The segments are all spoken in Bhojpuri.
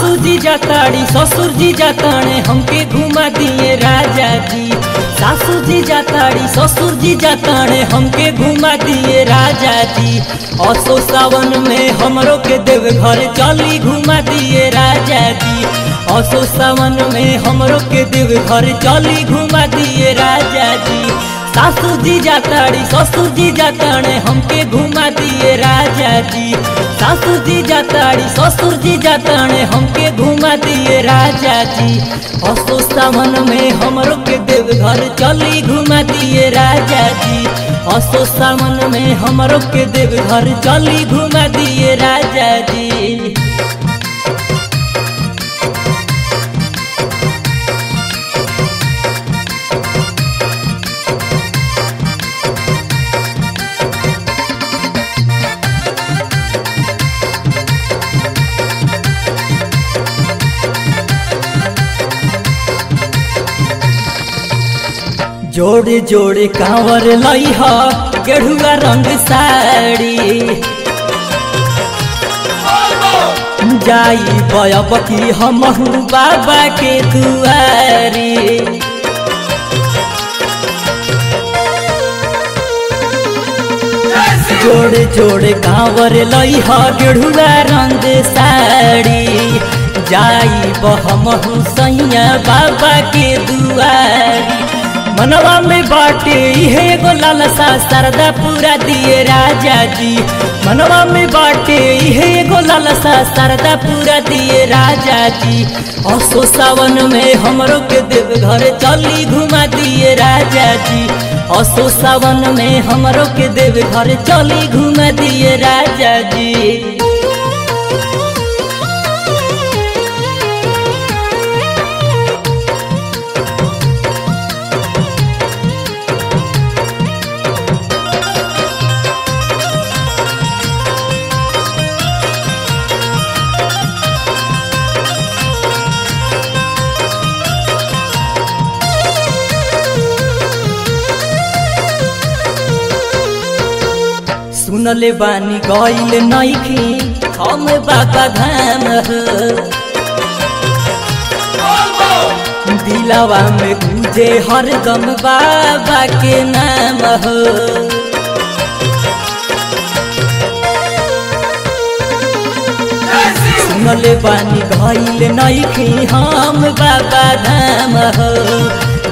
सासू जी जाताड़ी ससुर जी जाताने हमके घुमा दिए राजा जी। सासू जी जाताड़ी ससुर जी जाताने हमके घुमा दिए राजा जी। असो सावन में हमरो के देवघर चली घुमा दिए राजा जी। असो सावन में हमरो के देवघर चली घुमा दिए राजा जी। सासू जी जाताड़ी ससुर जी जाताने हमके घुमा दिए राजा जी। सासू जी जाताड़ी ससुर जी जाताने हमके घुमा दिए राजा जी। असो सावन में हमरो के देवघर चली घुमा दिए राजा जी। असो सावन में हमरो के देवघर चली घुमा दिए राजा जी। जोड़े जोड़े कांवर लइह गेरुआ रंग साड़ी। जाई बयब की हमहू बाबा के दुआरी। जोड़े जोड़े कांवर लइह गेरुआ रंग साड़ी। जाई हमहू सैया बाबा के दुआरी। मनवा में बाटे इहे एगो लालसा सरदा पूरा दिए राजा जी। मनवा में बाटे इहे एगो लालसा सरदा पूरा दिए राजा जी। असो सावन में हमरो के देवघर चली घुमा दिए राजा जी। असो सावन में हमरो के देवघर चली घुमा दिए राजा जी। सुनले बानी गइल नइखी हम बाबा धाम दिलावा में गुजे हरदम बाबा के नाम हो। सुनले बानी गइल नइखी हम बाबा धाम हो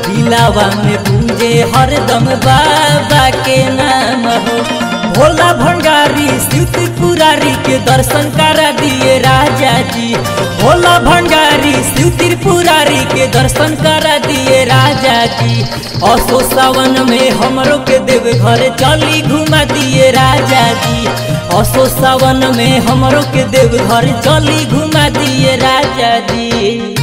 दिलावा में गुजे हरदम बाबा के नाम हो। भोला भंडारी शिव त्रिपुरारी के दर्शन करा दिए राजा जी। भोला भंडारी शिव त्रिपुरारी के दर्शन करा दिए राजा जी। असो सावन में हमरो के देवघर चली घुमा दिए राजा जी। असो सावन में हमरो के देवघर चली घुमा दिए राजा जी।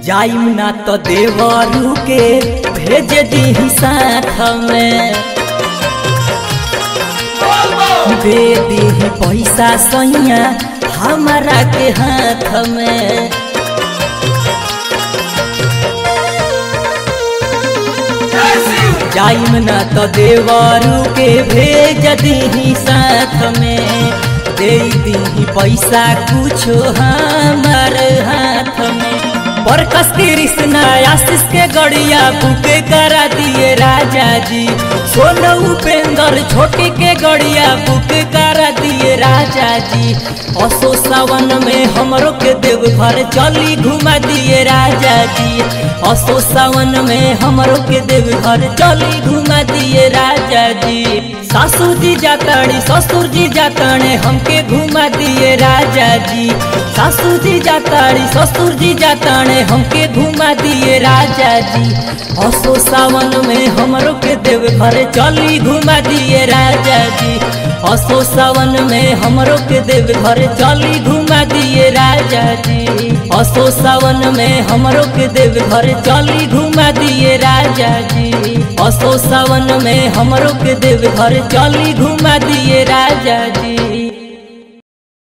जाइम ना तो देवरू के भेज दी साथ में। दे दी पैसा सैया हमारा के हाथ में। जाइम ना तो देवरू के भेज दी साथ में। दे दी पैसा कुछ हमार हाथ में। पर कृष्णा आशीष के गड़िया बुके करा दिए राजा जी। सोनू उपेंद्र छोटे के गड़िया बुक करा दिए राजा जी। असो सावन में हमरो के देवघर चली घुमा दिए राजा जी। असो सावन में हमरो के देवघर चली घुमा दिए राजा जी। सासू जी जाताड़ी ससुर जी जाताने हमके घुमा दिए राजा जी। सासू जी जाताड़ी ससुर जी जाताने हमके घुमा दिए राजा जी। असो सावन में हमरो के देवघर चली घुमा दिए राजा जी। असो सावन में हमरो के देवघर चली घुमा दिए राजा जी। असो सावन में हमरो के देवघर चली घुमा दिए राजा जी। असो सावन में हमरो के देव घर चली घुमा दिए राजा जी।